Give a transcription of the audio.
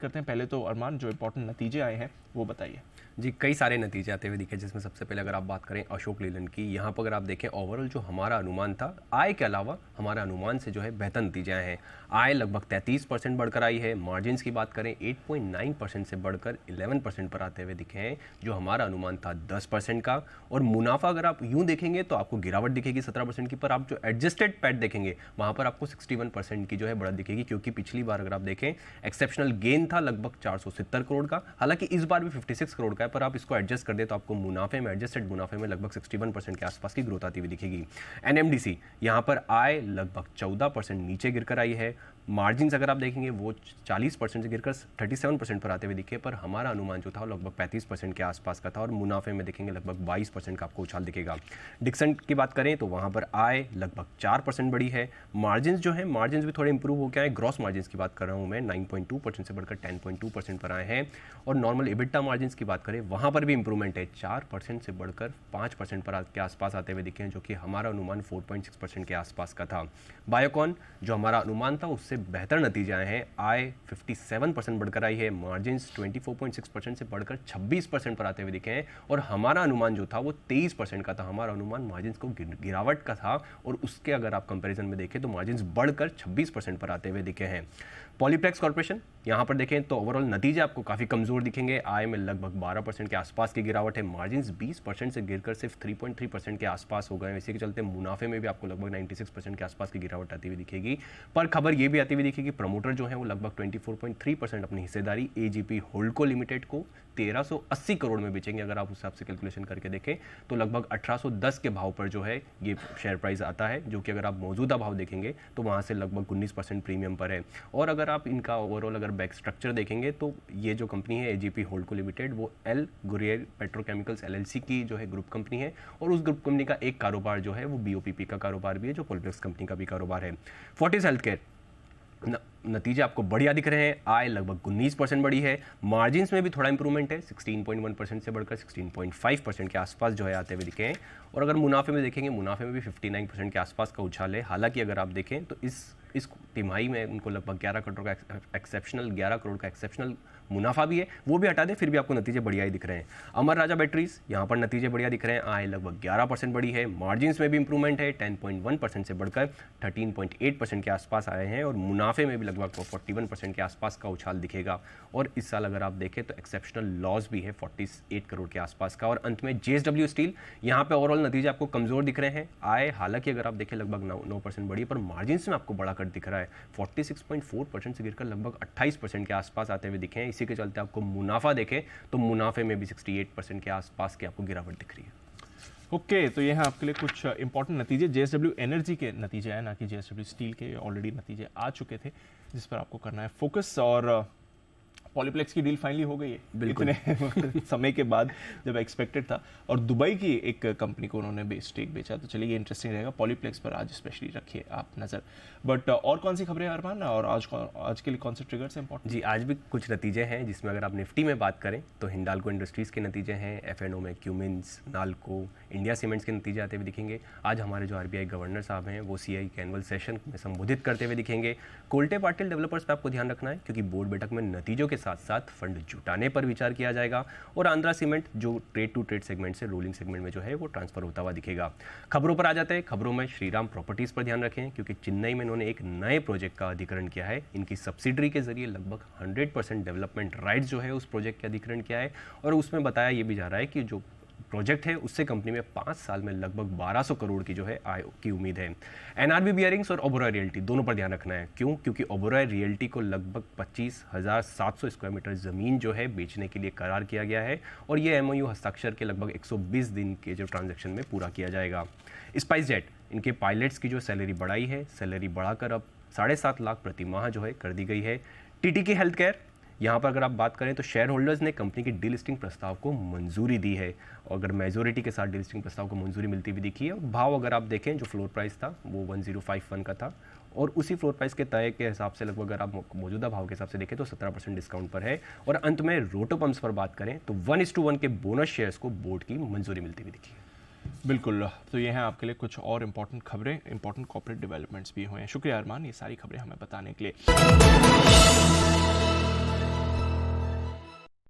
करते हैं। पहले तो अरमान, जो इंपॉर्टेंट नतीजे आए हैं वो बताइए। जी, कई सारे नतीजे आते हुए दिखे, जिसमें सबसे पहले अगर आप बात करें अशोक लीलैंड की, यहाँ पर अगर आप देखें ओवरऑल जो हमारा अनुमान था, आय के अलावा हमारा अनुमान से जो है बेहतर नतीजे आए हैं। आय लगभग 33% बढ़कर आई है। मार्जिन्स की बात करें 8.9% से बढ़कर 11% पर आते हुए दिखे हैं, जो हमारा अनुमान था 10% का। और मुनाफा अगर आप यूँ देखेंगे तो आपको गिरावट दिखेगी 17% की, पर आप जो एडजस्टेड पैट देखेंगे वहाँ पर आपको 61% की जो है बढ़त दिखेगी, क्योंकि पिछली बार अगर आप देखें एक्सेप्शनल गेन था लगभग 470 करोड़ का, हालांकि इस बार भी 56 करोड़ का है, पर आप इसको एडजस्ट कर दे तो आपको मुनाफे में, एडजस्टेड मुनाफे में लगभग 61% के आसपास की ग्रोथ आती हुई दिखेगी। एनएमडीसी यहाँ पर आय लगभग 14% नीचे गिरकर आई है। मार्जिन्स अगर आप देखेंगे वो 40% से गिरकर 37% पर आते हुए दिखे, पर हमारा अनुमान जो था वो लगभग 35% के आसपास का था, और मुनाफे में देखेंगे लगभग 22% का आपको उछाल दिखेगा। डिक्सन की बात करें तो वहाँ पर आय लगभग 4% बढ़ी है। मार्जिन्स जो है, मार्जिन्स भी थोड़े इंप्रूव हो गए हैं। ग्रॉस मार्जिन्स की बात कर रहा हूँ मैं, 9.2% से बढ़कर 10.2% पर आए हैं। और नॉर्मल इबिटा मार्जिन्स की बात करें वहाँ पर भी इंप्रूवमेंट है, 4% से बढ़कर 5% पर के आसपास आते हुए दिखे हैं, जो कि हमारा अनुमान 4.6% के आसपास का था। बायोकॉन जो हमारा अनुमान था उससे बेहतर नतीजे आए हैं। आय 57% बढ़कर आई है। मार्जिन्स 24.6% से बढ़कर 26% पर आते हुए दिखे हैं, और हमारा अनुमान जो था वो 23% का था। हमारा अनुमान मार्जिन्स को गिरावट का था, और उसके अगर आप कंपैरिजन में देखें तो मार्जिन्स बढ़कर 26% पर आते हुए दिखे हैं। पॉलीप्लेक्स कॉर्पोरेशन यहाँ पर देखें तो ओवरऑल नतीजे आपको काफ़ी कमज़ोर दिखेंगे। आय में लगभग 12% के आसपास की गिरावट है। मार्जिन्स 20% से गिरकर सिर्फ 3.3% के आसपास हो गए हैं। इसी के चलते मुनाफे में भी आपको लगभग 96% के आसपास की गिरावट आती हुई दिखेगी। पर खबर ये भी आती हुई दिखेगी, प्रमोटर जो है वो लगभग 24.3% अपनी हिस्सेदारी एजीपी होल्डको लिमिटेड को 1380 करोड़ में बेचेंगे। अगर आप उस हिसाब से कैलकुलेशन करके देखें तो लगभग 1810 के भाव पर जो है ये शेयर प्राइस आता है, जो कि अगर आप मौजूदा भाव देखेंगे तो वहाँ से लगभग 19% प्रीमियम पर है। और अगर आप इनका ओवरऑल अगर बैक स्ट्रक्चर देखेंगे तो ये जो कंपनी है एजीपी होल्डको लिमिटेड, वो एल गुरियर पेट्रोकेमिकल्स एलएलसी की जो है ग्रुप कंपनी है, और उस ग्रुप कंपनी का एक कारोबार जो है वो बीओपीपी का कारोबार भी है, जो पॉलीप्लेक्स कंपनी का भी कारोबार है। फोर्टिस हेल्थकेयर नतीजे आपको बढ़िया दिख रहे हैं। आय लगभग 19% बढ़ी है। मार्जिन्स में भी थोड़ा इंप्रूवमेंट है, 16.1% से बढ़कर 16.5% के आसपास जो है आते हुए दिखे हैं। और अगर मुनाफे में देखेंगे, मुनाफे में भी 59% के आसपास का उछाल है। हालांकि अगर आप देखें तो इस तिमाही में उनको लगभग 11 करोड़ का एक्सेप्शनल मुनाफा भी है, वो भी हटा दें फिर भी आपको नतीजे बढ़िया ही दिख रहे हैं। अमर राजा बैटरीज यहाँ पर नतीजे बढ़िया दिख रहे हैं। आय लगभग 11% बढ़ी है। मार्जिन्स में भी इंप्रूवमेंट है, 10.1% से बढ़कर 13.8% के आसपास आए हैं, और मुनाफे में भी लगभग 41% के आसपास का उछाल दिखेगा। और इस साल अगर आप देखें तो एक्सेप्शनल लॉस भी है 48 करोड़ के आसपास का। और अंत में जेएसडब्ल्यू स्टील, यहाँ पे ओवरऑल नतीजे आपको कमजोर दिख रहे हैं। आय हालांकि अगर आप देखें लगभग 9% बढ़ी है, पर मार्जिन्स में आपको बढ़ा कर दिख रहा है, 46.4% से गिरकर लगभग 28% के आसपास आते हुए दिखे हैं। इसी के चलते आपको मुनाफा देखें तो मुनाफे में भी 68% के आसपास की आपको गिरावट दिख रही है। ओके, तो ये हैं आपके लिए कुछ इंपॉर्टेंट नतीजे। जेएसडब्ल्यू एनर्जी के नतीजे आए, ना कि जेएसडब्ल्यू स्टील के ऑलरेडी नतीजे आ चुके थे, जिस पर आपको करना है फोकस। और पॉलीप्लेक्स की डील फाइनली हो गई है इतने समय के बाद, जब एक्सपेक्टेड था। और दुबई की एक कंपनी को उन्होंने स्टेक बेचा, तो चलिए ये इंटरेस्टिंग रहेगा। पॉलीप्लेक्स पर आज स्पेशली रखिए आप नज़र। बट और कौन सी खबरें अरमान, और आज के लिए कौन से ट्रिगर्स हैं इंपॉर्टेंट? जी, आज भी कुछ नतीजे हैं, जिसमें अगर आप निफ्टी में बात करें तो हिंडाल्को इंडस्ट्रीज़ के नतीजे हैं। एफएनओ में क्यूमिंस, नाल्को, इंडिया सीमेंट्स के नतीजे आते हुए दिखेंगे। आज हमारे जो आरबीआई गवर्नर साहब हैं वो सीआई के एनुअल सेशन में संबोधित करते हुए दिखेंगे। कोल्टे पाटिल डेवलपर्स पर आपको ध्यान रखना है, क्योंकि बोर्ड बैठक में नतीजों के साथ साथ फंड जुटाने पर विचार किया जाएगा। और आंध्रा सीमेंट जो ट्रेड टू ट्रेड सेगमेंट से रोलिंग सेगमेंट में जो है वो ट्रांसफर होता हुआ दिखेगा। खबरों पर आ जाते हैं। खबरों में श्रीराम प्रॉपर्टीज पर ध्यान रखें, क्योंकि चेन्नई में इन्होंने एक नए प्रोजेक्ट का अधिग्रहण किया है। इनकी सब्सिडरी के जरिए लगभग 100% डेवलपमेंट राइट्स जो है उस प्रोजेक्ट के अधिग्रहण किया है। और उसमें बताया ये भी जा रहा है कि जो प्रोजेक्ट है उससे कंपनी में 5 साल में लगभग 1200 करोड़ की जो है आय की उम्मीद है। एनआरबी बियरिंग्स और ओबेरॉय रियल्टी दोनों पर ध्यान रखना है। क्यों? क्योंकि ओबेरॉय रियल्टी को लगभग 25,700 स्क्वायर मीटर ज़मीन जो है बेचने के लिए करार किया गया है, और ये एमओयू हस्ताक्षर के लगभग 120 दिन के जो ट्रांजैक्शन में पूरा किया जाएगा। स्पाइस जेट, इनके पायलट्स की जो सैलरी बढ़ाई है, सैलरी बढ़ाकर अब 7.5 लाख प्रति माह जो है कर दी गई है। टीटीके हेल्थ केयर, यहाँ पर अगर आप बात करें तो शेयर होल्डर्स ने कंपनी की डीलिस्टिंग प्रस्ताव को मंजूरी दी है, और अगर मेजोरिटी के साथ डीलिस्टिंग प्रस्ताव को मंजूरी मिलती भी दिखी है। भाव अगर आप देखें, जो फ्लोर प्राइस था वो 1051 का था, और उसी फ्लोर प्राइस के तय के हिसाब से लगभग अगर आप मौजूदा भाव के हिसाब से देखें तो 17% डिस्काउंट पर है। और अंत में रोटो पंप्स पर बात करें तो 1:1 के बोनस शेयर्स को बोर्ड की मंजूरी मिलती हुई दिखी है। बिल्कुल, तो ये हैं आपके लिए कुछ और इंपॉर्टेंट खबरें, इंपॉर्टेंट कॉर्पोरेट डेवलपमेंट्स भी हुए हैं। शुक्रिया अरमान, ये सारी खबरें हमें बताने के लिए।